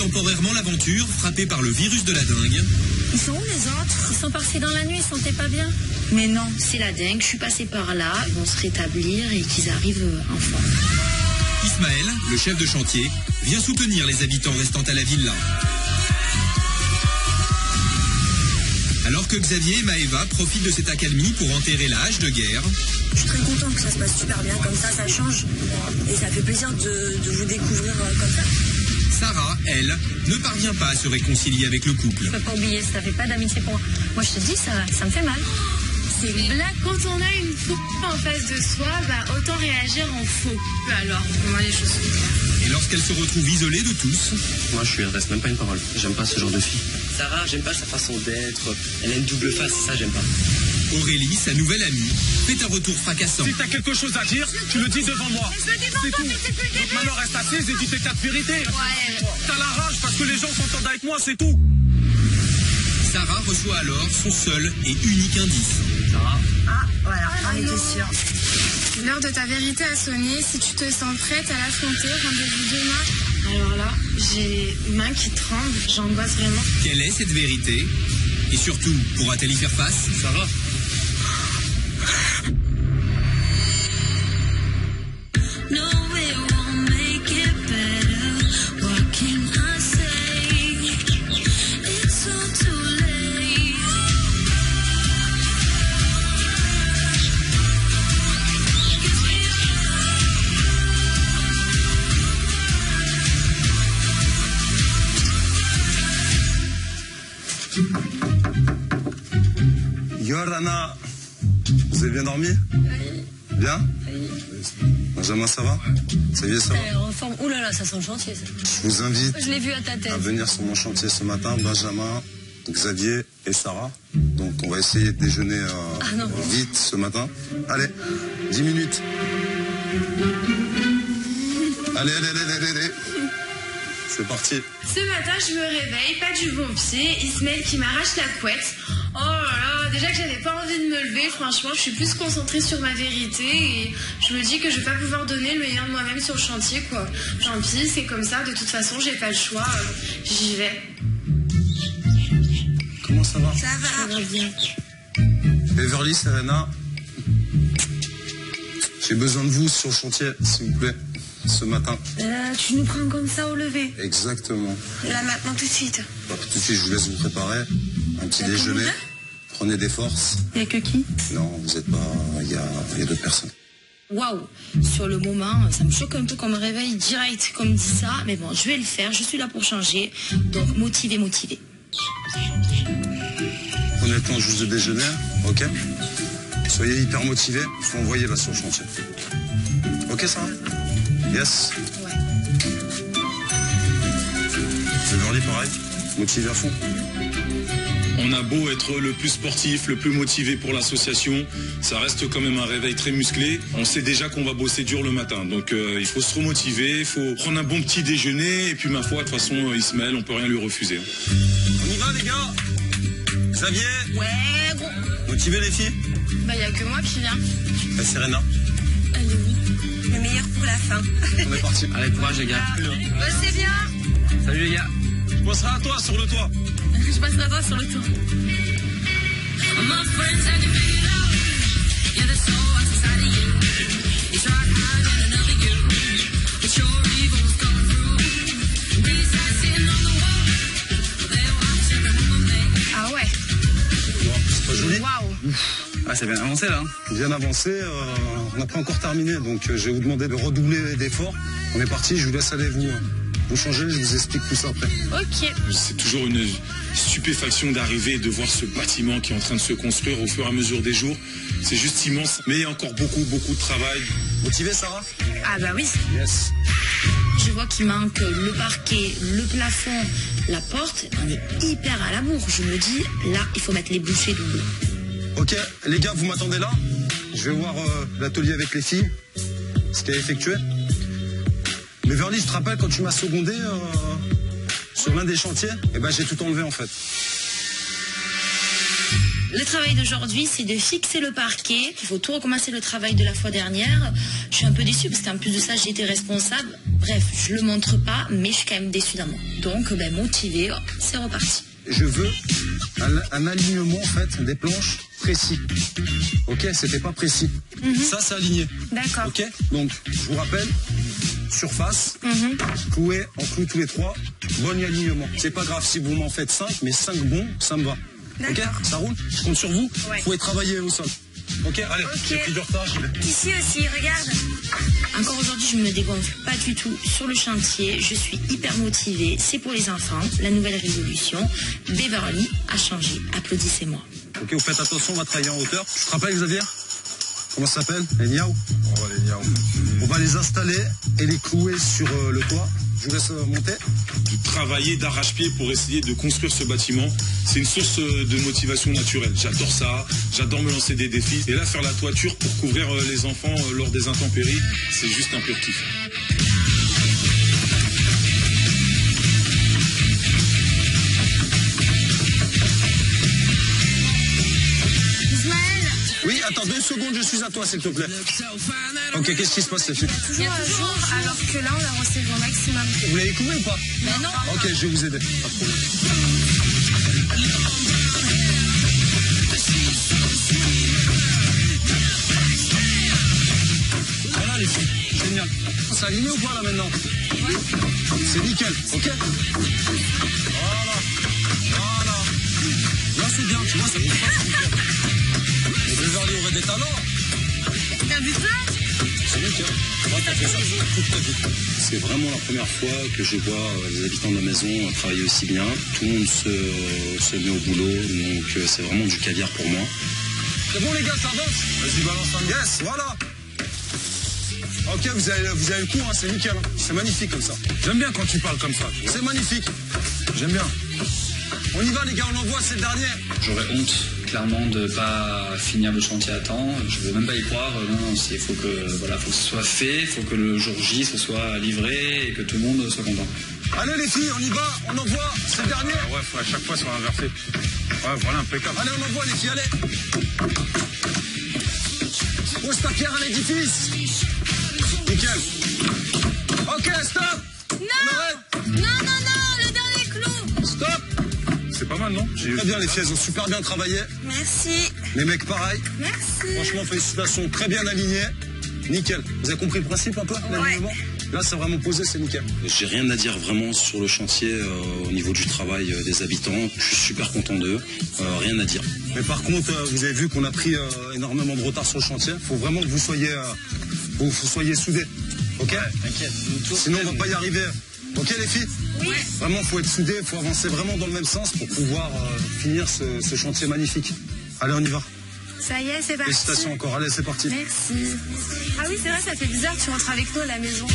temporairement l'aventure, frappée par le virus de la dengue. Ils sont où les autres? Ils sont partis dans la nuit, ils sentaient pas bien. Mais non, c'est la dengue, je suis passée par là, ils vont se rétablir et qu'ils arrivent en forme. Ismaël, le chef de chantier, vient soutenir les habitants restant à la villa. Alors que Xavier et Maëva profitent de cette accalmie pour enterrer la hache de guerre. Je suis très contente que ça se passe super bien comme ça change. Et ça fait plaisir de vous découvrir comme ça. Sarah, elle, ne parvient pas à se réconcilier avec le couple. Je peux pas oublier, ça fait pas d'amitié pour moi. Moi je te dis, ça me fait mal. C'est une blague, quand on a une faux en face de soi, autant réagir en faux. Alors, pour moi les choses sont claires. Et lorsqu'elle se retrouve isolée de tous... Moi je lui adresse même pas une parole, j'aime pas ce genre de fille. Sarah, j'aime pas sa façon d'être, elle a une double face, ça j'aime pas. Aurélie, sa nouvelle amie, fait un retour fracassant. Si t'as quelque chose à dire, tu le dis devant moi. C'est tout. Donc maintenant reste assise et dis tes quatre vérités. Ouais. T'as la rage parce que les gens s'entendent avec moi, c'est tout. Sarah reçoit alors son seul et unique indice. Sarah? Ah, voilà, on était sûrs. L'heure de ta vérité a sonné. Si tu te sens prête à l'affronter, rendez-vous demain. Alors là, j'ai les mains qui tremblent, j'angoisse vraiment. Quelle est cette vérité? Et surtout, pourra-t-elle y faire face? Sarah? Yo Rana, vous avez bien dormi? Oui. Bien? Oui. Benjamin, ça va? Ça y est, ça va? En forme. Ouh là là, ça sent le chantier. Ça. Je vous invite Je l'ai vu à ta tête. à venir sur mon chantier ce matin, Benjamin, Xavier et Sarah. Donc on va essayer de déjeuner vite ce matin. Allez, 10 minutes. Allez. C'est parti. Ce matin, je me réveille, pas du bon pied, Ismaël qui m'arrache la couette. Oh là là, déjà que j'avais pas envie de me lever, franchement, je suis plus concentrée sur ma vérité et je me dis que je vais pas pouvoir donner le meilleur de moi-même sur le chantier, quoi. Tant pis, c'est comme ça, de toute façon, j'ai pas le choix, j'y vais. Comment ça va? Ça va bien. Beverly, Serena, j'ai besoin de vous sur le chantier, s'il vous plaît, ce matin. Tu nous prends comme ça au lever? Exactement. Là, maintenant, tout de suite. Tout de suite, je vous laisse vous préparer. Un petit déjeuner. Prenez des forces. Il n'y a que qui? Non, vous n'êtes pas... Il y a d'autres personnes. Waouh, sur le moment, ça me choque un peu qu'on me réveille direct comme dit ça, mais bon, je vais le faire, je suis là pour changer, donc motivé. Prenez le temps juste de déjeuner, ok? Soyez hyper motivés, il faut envoyer là sur le chantier. Ok, ça va? Yes. Ouais. Beverly, pareil, motivé à fond. On a beau être le plus sportif, le plus motivé pour l'association, ça reste quand même un réveil très musclé. On sait déjà qu'on va bosser dur le matin, donc il faut se remotiver, il faut prendre un bon petit déjeuner, et puis ma foi, de toute façon, Ismaël, on peut rien lui refuser. On y va les gars? Xavier? Ouais, gros. Motivé les filles? Y a que moi qui viens. Serena? Elle est où? Le meilleur pour la fin. On est parti. Allez, courage les gars. C'est bien. Salut les gars. Je passerai à toi sur le toit. Je passe la voix sur le tour. Ah ouais. C'est pas joli? Waouh. Ah, c'est bien avancé là. Bien avancé, on n'a pas encore terminé, donc je vais vous demander de redoubler d'efforts. On est parti, je vous laisse aller vous changer, je vous explique tout ça après. Ok. C'est toujours une stupéfaction d'arriver et de voir ce bâtiment qui est en train de se construire au fur et à mesure des jours. C'est juste immense, mais il y a encore beaucoup de travail. Motivé, Sarah? Ah bah oui. Yes. Je vois qu'il manque le parquet, le plafond, la porte, on est hyper à la bourre. Je me dis, là, il faut mettre les bouchées doubles. Ok, les gars, vous m'attendez là? Je vais voir l'atelier avec les filles, ce qu'il a effectué. Mais Verly, je te rappelle, quand tu m'as secondé sur l'un des chantiers, eh ben, j'ai tout enlevé en fait. Le travail d'aujourd'hui, c'est de fixer le parquet. Il faut tout recommencer le travail de la fois dernière. Je suis un peu déçue parce qu'en plus de ça, j'ai été responsable. Bref, je le montre pas, mais je suis quand même déçue d'un moi. Donc, motivée, c'est reparti. Je veux un alignement, en fait, des planches précis. Ok, c'était pas précis. Ça, c'est aligné. D'accord. Ok, donc, je vous rappelle, surface, cloué, en clou tous les 3, bon alignement. C'est pas grave si vous m'en faites 5, mais 5 bons, ça me va. Ok, ça roule? Je compte sur vous. Ouais. Vous pouvez travailler au sol. Ok, allez, j'ai pris du retard. Ici aussi, regarde. Encore aujourd'hui, je me dégonfle pas du tout sur le chantier. Je suis hyper motivée. C'est pour les enfants. La nouvelle révolution. Beverly a changé. Applaudissez-moi. Ok, vous faites attention, on va travailler en hauteur. Je te rappelle, Xavier? Comment ça s'appelle? Les niaou. On va les installer et les clouer sur le toit. Je vous laisse monter. Travailler d'arrache-pied pour essayer de construire ce bâtiment, c'est une source de motivation naturelle. J'adore ça, j'adore me lancer des défis. Et là, faire la toiture pour couvrir les enfants lors des intempéries, c'est juste un pur kiff. Oui, attends 2 secondes, je suis à toi, s'il te plaît. Ok, qu'est-ce qui se passe, les filles? Il y a toujours un jour, alors que là, on a reçu au maximum. Vous l'avez couvert ou pas? Mais non. Ok, je vais vous aider, pas de problème. Voilà les filles, génial. C'est aligné ou pas là maintenant? Ouais. C'est nickel, ok? Voilà. Là c'est bien, tu vois, ça bouge pas. Les Beverly auraient des talents. T'as vu ça? C'est nickel. Ouais, t'as fait ça toute ta vie. C'est vraiment la première fois que je vois les habitants de la maison travailler aussi bien. Tout le monde se met au boulot, donc c'est vraiment du caviar pour moi. C'est bon les gars, ça avance? Vas-y, balance un yes, voilà. Ok, vous avez le coup, hein, c'est nickel. Hein. C'est magnifique comme ça. J'aime bien quand tu parles comme ça. C'est magnifique. J'aime bien. On y va les gars, on envoie, c'est le dernier. J'aurais honte, clairement, de pas finir le chantier à temps. Je veux même pas y croire. Non, il faut que ce soit fait, il faut que le jour J ce soit livré et que tout le monde soit content. Allez les filles, on y va, on envoie, c'est le dernier. Ouais, faut à chaque fois soit inversé. Ouais, voilà, impeccable. Allez, on envoie les filles, allez. Pose ta pierre à l'édifice. Nickel. Ok, stop. Non, le dernier clou. Stop. C'est pas mal, non? Très bien les filles, elles ont super bien travaillé. Merci. Les mecs pareil. Merci. Franchement, félicitations, très bien alignés. Nickel. Vous avez compris le principe un peu, l'alignement? Là, c'est vraiment posé, c'est nickel. J'ai rien à dire vraiment sur le chantier au niveau du travail des habitants. Je suis super content d'eux. Rien à dire. Mais par contre, vous avez vu qu'on a pris énormément de retard sur le chantier. Il faut vraiment que vous soyez soudés. Ok? T'inquiète. Sinon, on va pas y arriver. Ok, les filles? Oui. Vraiment, il faut être soudés, il faut avancer vraiment dans le même sens pour pouvoir finir ce chantier magnifique. Allez, on y va. Ça y est, c'est parti. Félicitations encore. Allez, c'est parti. Merci. Ah oui, c'est vrai, ça fait bizarre, tu rentres avec nous à la maison.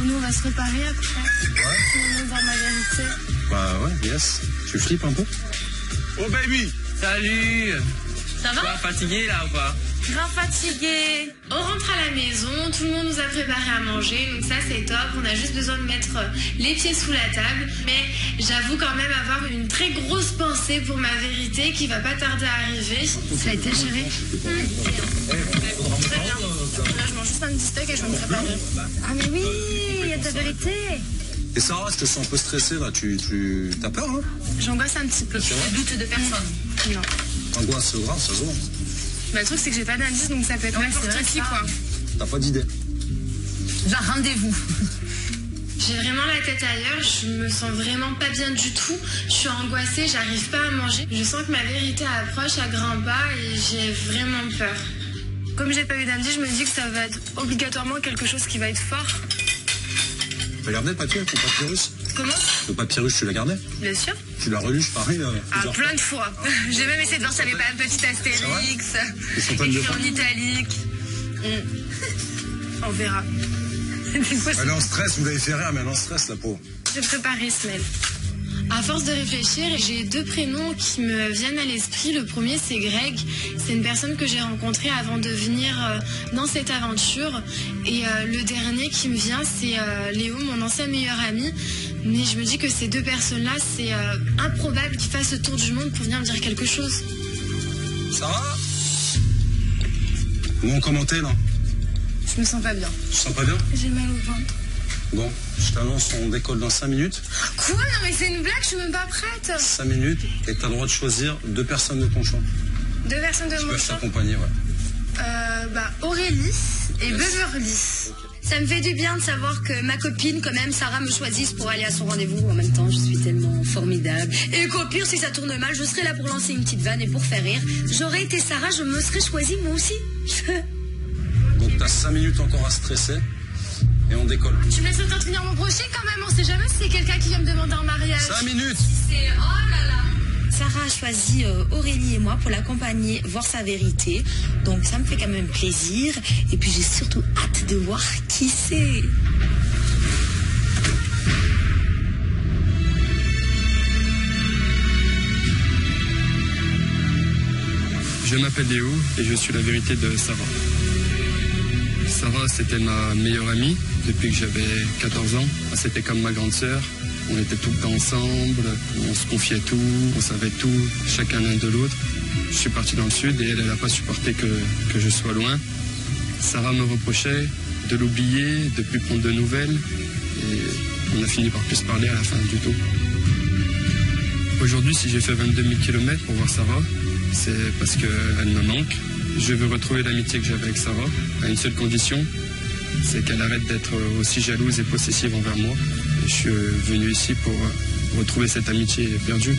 Nous, on va se réparer après. Ouais. On va voir ma vérité. Bah ouais, yes. Tu flippes un peu? Oh baby! Salut! Ça va? Toi, fatigué là ou pas? Grave fatiguée. On rentre à la maison, tout le monde nous a préparé à manger, donc ça c'est top. On a juste besoin de mettre les pieds sous la table. Mais j'avoue quand même avoir une très grosse pensée pour ma vérité qui va pas tarder à arriver. Ça a été géré. Très bien. Là je mange juste un petit steak et je vais me préparer. Ah mais oui, il y a de la vérité. Et Sarah, je te sens un peu stressée là. T'as peur, hein? J'angoisse un petit peu. Je doute de personne. Non. Angoisse grave, ça se voit. Bah, le truc c'est que j'ai pas d'indice donc ça peut être n'importe qui quoi. T'as pas d'idée? Genre rendez-vous. J'ai vraiment la tête ailleurs, je me sens vraiment pas bien du tout. Je suis angoissée, j'arrive pas à manger. Je sens que ma vérité approche à grands pas et j'ai vraiment peur. Comme j'ai pas eu d'indice, je me dis que ça va être obligatoirement quelque chose qui va être fort. Tu as gardé le papier, ton papyrus? Comment? Le papyrus, tu l'as gardé? Bien sûr. Tu l'as relu, pareil? Plein de fois. J'ai même essayé de voir si j'avais pas un petit astérix, écrit en italique. On verra. Elle est en stress, vous l'avez fait rire, mais elle est en stress, la pauvre. J'ai préparé, Smell. À force de réfléchir, j'ai 2 prénoms qui me viennent à l'esprit. Le premier, c'est Greg. C'est une personne que j'ai rencontrée avant de venir dans cette aventure. Et le dernier qui me vient, c'est Léo, mon ancien meilleur ami. Mais je me dis que ces 2 personnes-là, c'est improbable qu'ils fassent le tour du monde pour venir me dire quelque chose. Ça va? Bon, commenter là? Je me sens pas bien. Tu te sens pas bien? J'ai mal au ventre. Bon, je t'annonce, on décolle dans 5 minutes. Quoi? Non mais c'est une blague, je suis même pas prête. 5 minutes et t'as le droit de choisir 2 personnes de ton choix. 2 personnes de Qui mon peuvent choix? t'accompagner, ouais. Aurélie et Beverly. Ça me fait du bien de savoir que ma copine, quand même, Sarah, me choisisse pour aller à son rendez-vous. En même temps, je suis tellement formidable. Et qu'au pire, si ça tourne mal, je serai là pour lancer une petite vanne et pour faire rire. J'aurais été Sarah, je me serais choisie moi aussi. Donc t'as 5 minutes encore à stresser et on décolle. Tu me laisses le temps de finir mon brochet quand même, on sait jamais si c'est quelqu'un qui vient me demander en mariage. 5 minutes. C'est... Oh là là. Sarah a choisi Aurélie et moi pour l'accompagner voir sa vérité. Donc ça me fait quand même plaisir. Et puis j'ai surtout hâte de voir qui c'est. Je m'appelle Léo et je suis la vérité de Sarah. Sarah, c'était ma meilleure amie depuis que j'avais 14 ans. C'était comme ma grande sœur. On était tout le temps ensemble, on se confiait tout, on savait tout, chacun l'un de l'autre. Je suis parti dans le sud et elle n'a pas supporté que je sois loin. Sarah me reprochait de l'oublier, de ne plus prendre de nouvelles. Et on a fini par plus se parler à la fin du tout. Aujourd'hui, si j'ai fait 22 000 km pour voir Sarah, c'est parce qu'elle me manque. Je veux retrouver l'amitié que j'avais avec Sarah, à une seule condition, c'est qu'elle arrête d'être aussi jalouse et possessive envers moi. Et je suis venu ici pour retrouver cette amitié perdue.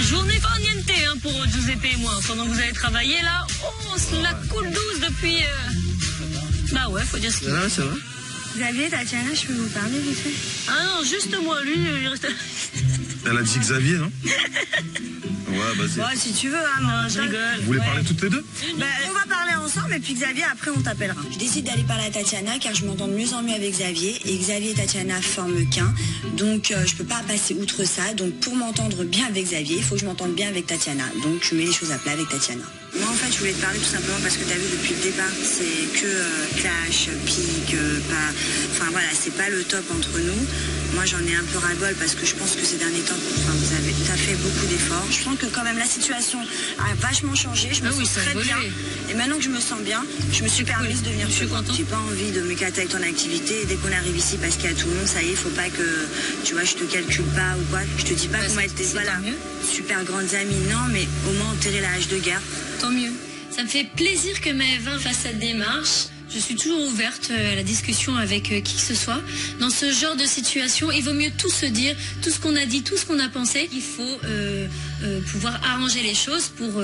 Journée pas niente hein, pour Giuseppe et moi. Pendant que vous avez travaillé là, on se la coule douce depuis... Bah ouais, faut dire ce qu'il y a. C'est vrai. Xavier, Tatiana, je peux vous parler vite fait? Ah non, juste moi, lui, il reste... Elle a dit Xavier, non? Ouais, vas-y. Ouais, si tu veux, hein, Non, je rigole. Vous voulez parler toutes les deux? On va parler ensemble et puis Xavier, après on t'appellera. Je décide d'aller parler à Tatiana car je m'entends de mieux en mieux avec Xavier et Xavier et Tatiana forment qu'un. Donc je peux pas passer outre ça. Donc pour m'entendre bien avec Xavier, il faut que je m'entende bien avec Tatiana. Donc je mets les choses à plat avec Tatiana. Moi en fait je voulais te parler tout simplement parce que tu as vu depuis le départ, c'est que clash, pique, pas... Enfin voilà, c'est pas le top entre nous. Moi j'en ai un peu ras-le-bol parce que je pense que ces derniers temps, t'as fait beaucoup d'efforts. Je pense que quand même la situation a vachement changé, je me sens très bien. Et maintenant que je me sens bien, je me suis permise de venir te voir. J'ai pas envie de m'éclater avec ton activité et dès qu'on arrive ici parce qu'il y a tout le monde, ça y est, faut pas que, tu vois, je te calcule pas ou quoi. Je te dis pas qu'on va être des super grandes amies, non, mais au moins enterrer la hache de guerre. Tant mieux. Ça me fait plaisir que Maëva fasse cette démarche. Je suis toujours ouverte à la discussion avec qui que ce soit. Dans ce genre de situation, il vaut mieux tout se dire, tout ce qu'on a dit, tout ce qu'on a pensé. Il faut pouvoir arranger les choses pour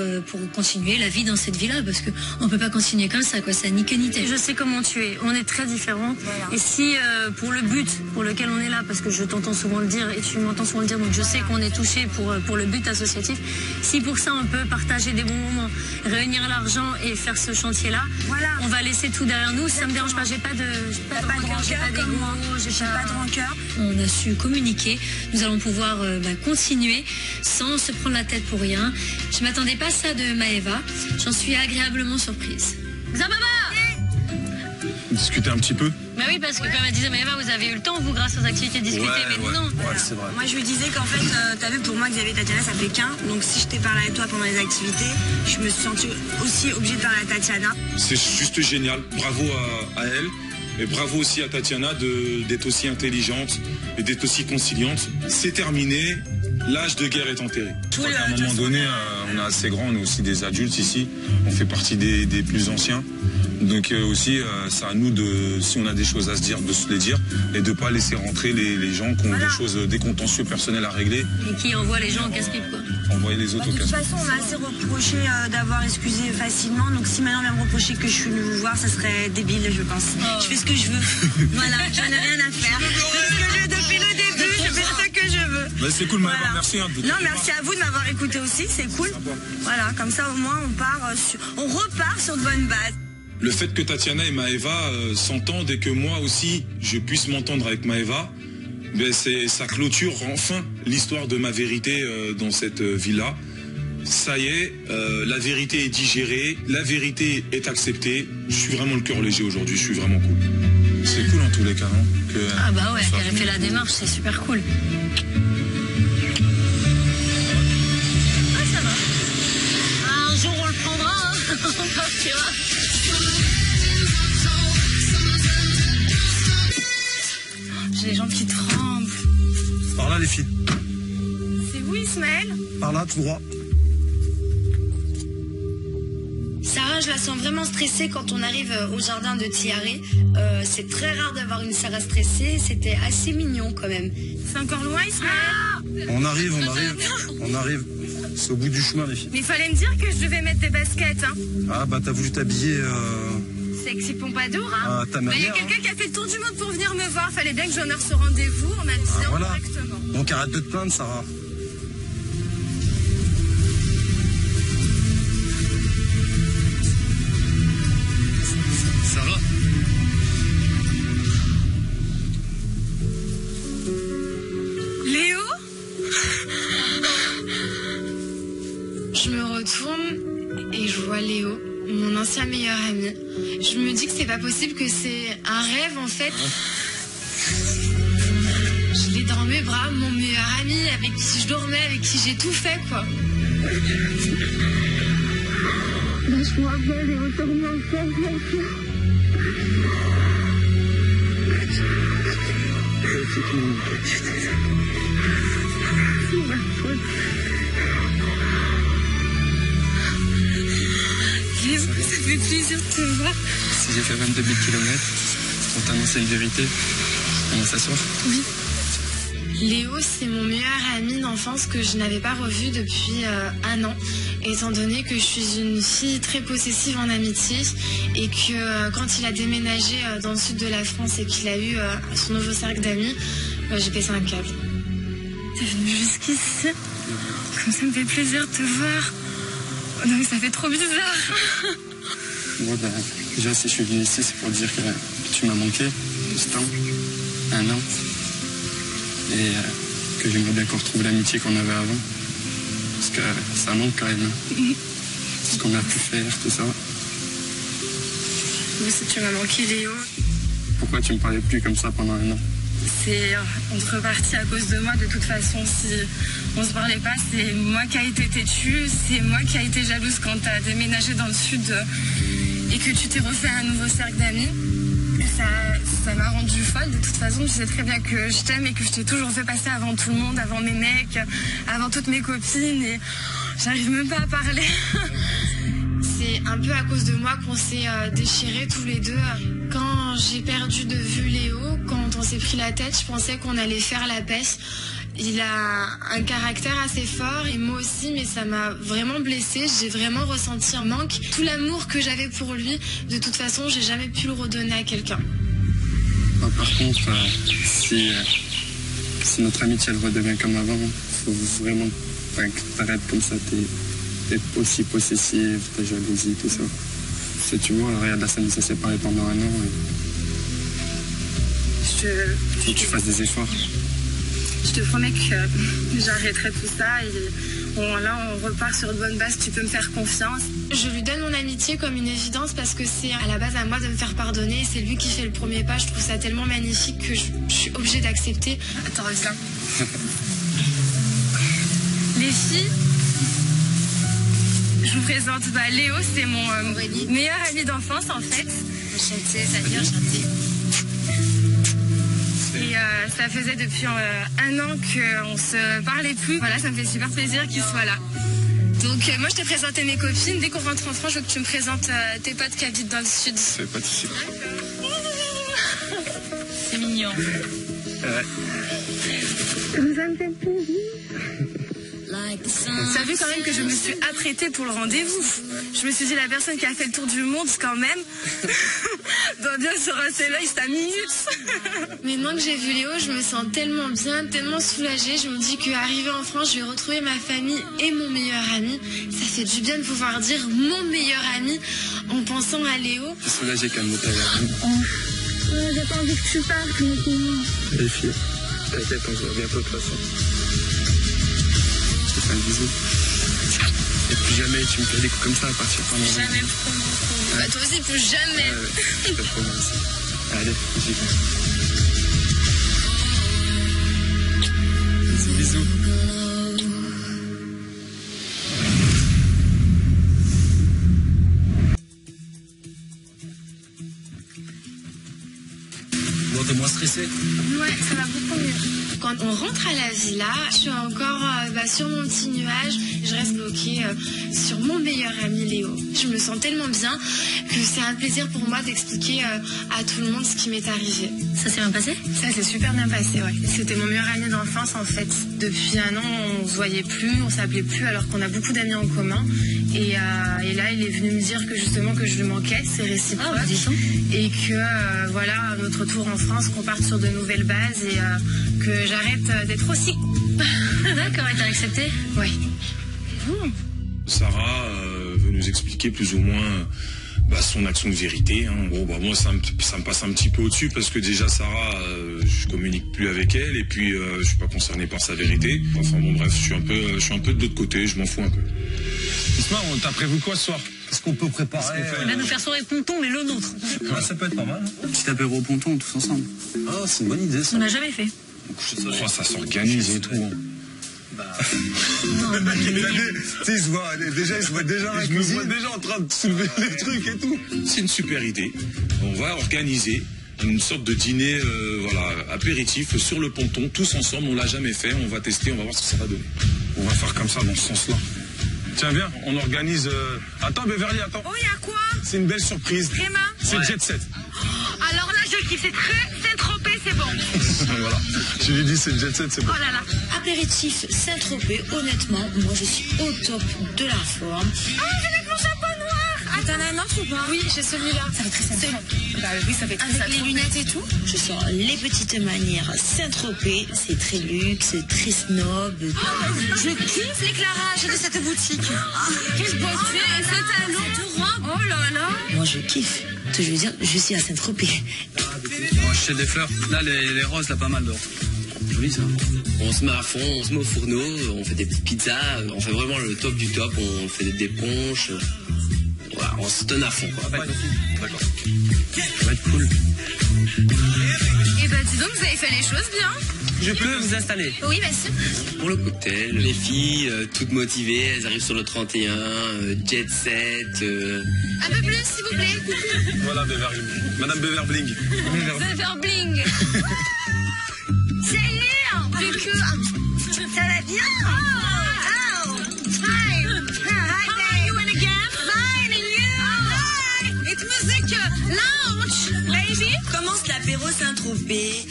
continuer la vie dans cette vie-là, parce que on peut pas continuer comme ça, quoi. Ça ni queue ni tête. Je sais comment tu es. On est très différents. Voilà. Et si pour le but pour lequel on est là, parce que je t'entends souvent le dire et tu m'entends souvent le dire, donc je sais qu'on est touché pour le but associatif. Si pour ça on peut partager des bons moments, réunir l'argent et faire ce chantier-là, on va laisser tout derrière nous. Ça me dérange pas. J'ai pas de rancœur, j'ai pas d'égo, j'ai pas de rancœur. On a su communiquer. Nous allons pouvoir continuer sans se prendre la tête pour rien. Je m'attendais pas à ça de Maëva. J'en suis agréablement surprise. Zababa! Discuter un petit peu? Bah oui, parce que comme elle disait Maëva, vous avez eu le temps, vous, grâce aux activités, de discuter, mais non. Ouais, c'est vrai. Moi, je lui disais qu'en fait, t'as vu, pour moi, Xavier et Tatiana, ça fait qu'un. Donc, si je t'ai parlé avec toi pendant les activités, je me suis sentie aussi obligée de parler à Tatiana. C'est juste génial. Bravo à elle. Et bravo aussi à Tatiana d'être aussi intelligente et d'être aussi conciliante. C'est terminé. L'âge de guerre est enterré. Je crois qu'à un moment donné, on est assez grand, on est aussi des adultes ici. On fait partie des plus anciens. Donc aussi, c'est à nous, si on a des choses à se dire, de se les dire et de ne pas laisser rentrer les gens qui ont des choses, des contentieux personnels à régler. Et qui envoient les gens au casse-pipe, quoi. Envoyer les autres au casse-pipe. De toute façon, on m'a assez reproché d'avoir excusé facilement. Donc si maintenant on vient me reprocher que je suis venue vous voir, ça serait débile, je pense. Je fais ce que je veux. Voilà, j'en ai rien à faire. Depuis le début, je fais ce que je veux. Bah, c'est cool, Maëva, merci. Non, merci à vous de m'avoir écouté aussi, c'est cool. Voilà, comme ça au moins on repart sur de bonnes bases. Le fait que Tatiana et Maëva s'entendent et que moi aussi je puisse m'entendre avec Maëva, ben ça clôture enfin l'histoire de ma vérité dans cette vie-là. Ça y est, la vérité est digérée, la vérité est acceptée. Je suis vraiment le cœur léger aujourd'hui, je suis vraiment cool. C'est cool en tous les cas, non que, ah bah ouais, elle a fait la démarche, c'est super cool. Ah ça va. Un jour on le prendra, hein. On partira. J'ai les jambes qui tremblent. Par là les filles. C'est vous Ismaël? Par là, tout droit. Sarah, je la sens vraiment stressée quand on arrive au jardin de Tiaré. C'est très rare d'avoir une Sarah stressée. C'était assez mignon quand même. C'est encore loin Ismaël? On arrive. C'est au bout du chemin les filles. Mais il fallait me dire que je devais mettre des baskets. Hein. Ah bah t'as voulu t'habiller... Sexy Pompadour. Hein. Ah, ta manière. Il y a quelqu'un qui a fait le tour du monde pour venir me voir. Fallait bien que j'honore ce rendez-vous en m'habillant voilà. correctement. Donc arrête de te plaindre Sarah. Sarah. Léo? Je me retourne et je vois Léo, mon ancien meilleur ami. Je me dis que c'est pas possible, que c'est un rêve en fait. Je l'ai dans mes bras, mon meilleur ami, avec qui je dormais, avec qui j'ai tout fait quoi. Lâche-moi belle et retourne-moi encore. C'est ma faute. Léo, ça fait plaisir de te voir. Si j'ai fait 22 000 km, pour t'annoncer une vérité, on s'asseoir. Oui. Léo, c'est mon meilleur ami d'enfance que je n'avais pas revu depuis 1 an, étant donné que je suis une fille très possessive en amitié et que quand il a déménagé dans le sud de la France et qu'il a eu son nouveau cercle d'amis, j'ai pété un câble. T'es venu jusqu'ici? Comme ça me fait plaisir de te voir. Oh non mais ça fait trop bizarre. Moi, bah, déjà, si je suis venu ici, c'est pour dire que tu m'as manqué de ce temps, 1 an. Et que j'aimerais bien qu'on retrouve l'amitié qu'on avait avant. Parce que ça manque quand même. Ce qu'on a pu faire, tout ça. Moi aussi tu m'as manqué Léo. Pourquoi tu me parlais plus comme ça pendant 1 an? C'est on se repartit à cause de moi de toute façon. Si on se parlait pas, c'est moi qui a été têtue, c'est moi qui a été jalouse quand t'as déménagé dans le sud et que tu t'es refait un nouveau cercle d'amis. Ça m'a rendue folle. De toute façon, tu sais très bien que je t'aime et que je t'ai toujours fait passer avant tout le monde, avant mes mecs, avant toutes mes copines et j'arrive même pas à parler. C'est un peu à cause de moi qu'on s'est déchirés tous les deux. Quand j'ai perdu de vue Léo, quand on s'est pris la tête, je pensais qu'on allait faire la paix. Il a un caractère assez fort et moi aussi, mais ça m'a vraiment blessée. J'ai vraiment ressenti un manque. Tout l'amour que j'avais pour lui, de toute façon, j'ai jamais pu le redonner à quelqu'un. Par contre, si notre amitié elle redevient comme avant, faut vraiment que t'arrêtes comme ça. T'es aussi possessive, ta jalousie, tout ça. Si tu vois, regarde, la scène s'est séparée pendant 1 an. Faut que tu fasses des efforts. Je te promets que j'arrêterai tout ça et là on repart sur de bonnes bases, tu peux me faire confiance. Je lui donne mon amitié comme une évidence parce que c'est à la base à moi de me faire pardonner, c'est lui qui fait le premier pas, je trouve ça tellement magnifique que je suis obligée d'accepter. Attends, viens. Les filles, je vous présente Léo, c'est mon meilleur ami d'enfance en fait. Enchanté, salut, enchanté. Et ça faisait depuis 1 an qu'on se parlait plus. Voilà, ça me fait super plaisir qu'il soit là. Donc moi je t'ai présenté mes copines. Dès qu'on rentre en France, je veux que tu me présentes tes potes qui habitent dans le sud. C'est pas ici. C'est mignon. Ça me fait plaisir. T'as vu quand même que je me suis apprêtée pour le rendez-vous. Je me suis dit, la personne qui a fait le tour du monde, quand même, doit bien se rincer l'œil 5 minutes. Maintenant que j'ai vu Léo, je me sens tellement bien, tellement soulagée. Je me dis qu'arrivée en France, je vais retrouver ma famille et mon meilleur ami. Ça fait du bien de pouvoir dire mon meilleur ami en pensant à Léo. Je suis soulagée quand même. J'ai pas envie que tu partes, maintenant. Les filles, t'inquiète, on se voit bientôt de toute façon. Je te fais un bisou. Et plus jamais tu me fais des coups comme ça à partir de maintenant. Jamais plus. Bah toi aussi, plus jamais. Ouais, je te promets. Allez, j'y vais. Bisous. Bon, t'es moins stressé? Ouais, ça va beaucoup mieux. Quand on rentre à la villa, je suis encore sur mon petit nuage. Je reste bloquée sur mon meilleur ami Léo. Je me sens tellement bien que c'est un plaisir pour moi d'expliquer à tout le monde ce qui m'est arrivé. Ça s'est bien passé? Ça s'est super bien passé, ouais. C'était mon meilleur ami d'enfance en fait. Depuis 1 an, on se voyait plus, on s'appelait plus alors qu'on a beaucoup d'amis en commun. Et là, il est venu me dire que justement que je lui manquais, c'est réciproque. Ah, bah, et que voilà, à notre retour en France, qu'on parte sur de nouvelles bases et que j'arrête d'être aussi. D'accord, et t'as accepté? Oui. Sarah veut nous expliquer plus ou moins son action de vérité. Hein. Bon, moi, ça me passe un petit peu au-dessus parce que déjà, Sarah, je communique plus avec elle et puis je suis pas concerné par sa vérité. Enfin bon, bref, je suis un peu de l'autre côté, je m'en fous un peu. Isma, t'as prévu quoi ce soir? Qu'est-ce qu'on peut préparer? On va nous faire soirée ponton, mais le nôtre. Ouais, ça peut être pas mal. Petit apéro au ponton, tous ensemble. Ah, c'est une bonne idée, ça. On n'a jamais fait. Oh, ça s'organise et tout. Hein. Il se voit déjà Je me vois déjà en train de soulever les trucs et tout. C'est une super idée. On va organiser une sorte de dîner apéritif sur le ponton, tous ensemble. On l'a jamais fait, on va tester, on va voir ce que ça va donner. On va faire comme ça dans ce sens-là. Tiens, viens, on organise... Attends, Beverly, attends. Oh, y'a quoi? C'est une belle surprise. Vraiment? C'est Jet Set. Alors là, je kiffe, c'est très Saint-Tropez, c'est bon. Voilà. Je lui dis c'est Jet Set, c'est bon. Oh là là. Apéritif Saint-Tropez, honnêtement, moi je suis au top de la forme. Ah, j'ai avec mon chapeau noir. Ah, t'en as un autre ou pas? Oui, j'ai celui-là. Ça fait très Saint-Tropez. Bah oui, ça fait très Saint-Tropez. Avec les lunettes et tout? Je sors les petites manières Saint-Tropez, c'est très luxe, très snob. Je kiffe l'éclairage de cette boutique. Quelle beauté, et cette robe. Oh là là. Moi je kiffe. Je veux dire, je suis à Saint-Tropez. On va acheter des fleurs. Là, les roses, là, pas mal dehors. Joli, ça. On se met à fond, on se met au fourneau, on fait des petites pizzas, on fait vraiment le top du top, on fait des ponches. Voilà, on se donne à fond, quoi. D'accord. Ça va être cool. Et bah dis donc, vous avez fait les choses bien. Je peux vous installer. Oui, merci. Pour le cocktail, les filles, toutes motivées, elles arrivent sur le 31, jet set. Un peu plus, s'il vous plaît. Voilà, Beverly. Madame Beverbling. Beverbling. Salut, du coup. Ça va bien? Oh, fine. How are you in again? Fine, and you? Hi. It's music lounge, lady. Commence l'apéro Saint-Tropez.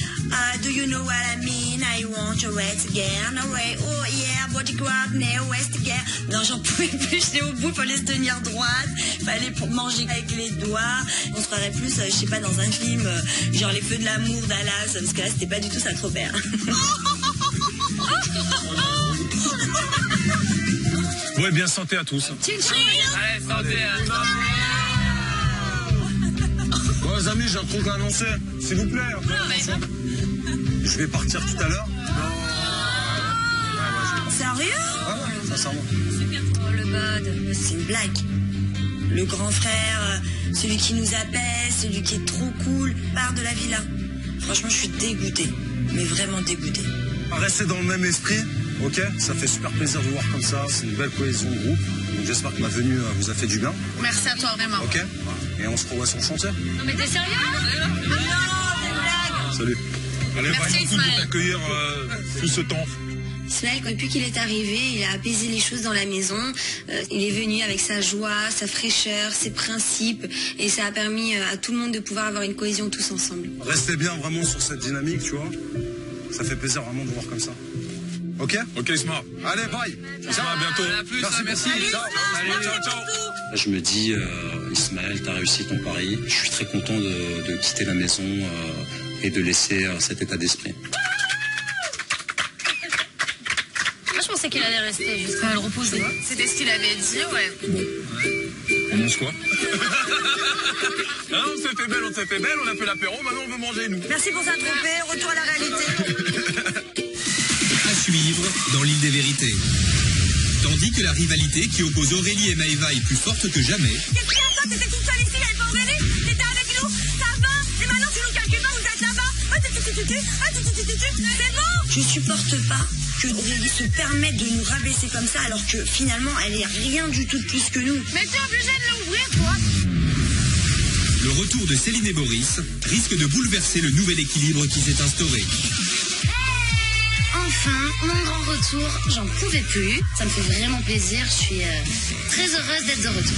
Do you know what I mean? I want your wet again. Oh yeah, body grab, nail west again. Non, j'en pouvais plus, j'étais au bout, fallait se tenir droite, fallait manger avec les doigts. On se croirait plus, je sais pas, dans un film, genre Les Feux de l'amour Dallas, parce que là, c'était pas du tout Saint-Tropez. Ouais, bien santé à tous. Allez, santé. Bon, les amis, j'ai un truc à annoncer. S'il vous plaît. Je vais partir tout à l'heure. Sérieux? Ouais, sincèrement. Oh, le bad. C'est une blague. Le grand frère, celui qui nous appelle, celui qui est trop cool, part de la villa. Franchement, je suis dégoûtée. Mais vraiment dégoûtée. Restez dans le même esprit, ok? Ça fait super plaisir de vous voir comme ça. C'est une belle cohésion de groupe. Donc j'espère que ma venue vous a fait du bien. Merci à toi, vraiment. Ok? Et on se revoit sur le chantier. Non, mais t'es sérieux? Non, c'est une blague. Salut. Allez, Merci, vraiment cool de t'accueillir tout ce temps. Ismaël, depuis qu'il est arrivé, il a apaisé les choses dans la maison. Il est venu avec sa joie, sa fraîcheur, ses principes. Et ça a permis à tout le monde de pouvoir avoir une cohésion tous ensemble. Restez bien vraiment sur cette dynamique, tu vois. Ça fait plaisir vraiment de vous voir comme ça. Ok? Ok, Smart. Allez, bye. Ciao, à bientôt. À plus, Merci. Ciao. Salut, ciao, ciao. Je me dis, Ismaël, t'as réussi ton pari. Je suis très content de quitter la maison et de laisser cet état d'esprit. Moi, je pensais qu'elle allait rester jusqu'à le reposer. C'était ce qu'il avait dit, ouais. On mange quoi? On s'est fait belle, on a fait l'apéro, maintenant on veut manger, nous. Merci pour s'intromper, retour à la réalité. À suivre dans l'île des vérités. Tandis que la rivalité qui oppose Aurélie et Maëva est plus forte que jamais. Qu'est-ce qu'il y a, toi? T'étais toute seule ici, il n'y avait pas Aurélie? T'étais avec nous? Ça va? Et maintenant tu nous calcules pas, vous êtes là-bas? C'est bon? Je supporte pas que Aurélie se permette de nous rabaisser comme ça alors que finalement elle est rien du tout de plus que nous. Mais t'es obligé de l'ouvrir, toi. Le retour de Céline et Boris risque de bouleverser le nouvel équilibre qui s'est instauré. Enfin, mon grand retour, j'en pouvais plus. Ça me fait vraiment plaisir, je suis très heureuse d'être de retour.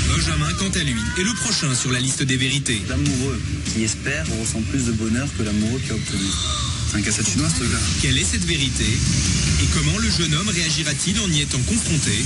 Benjamin, quant à lui, est le prochain sur la liste des vérités. L'amoureux qui espère ressent plus de bonheur que l'amoureux qui a obtenu. C'est un cassette chinois, ce truc-là. Quelle est cette vérité? Et comment le jeune homme réagira-t-il en y étant confronté?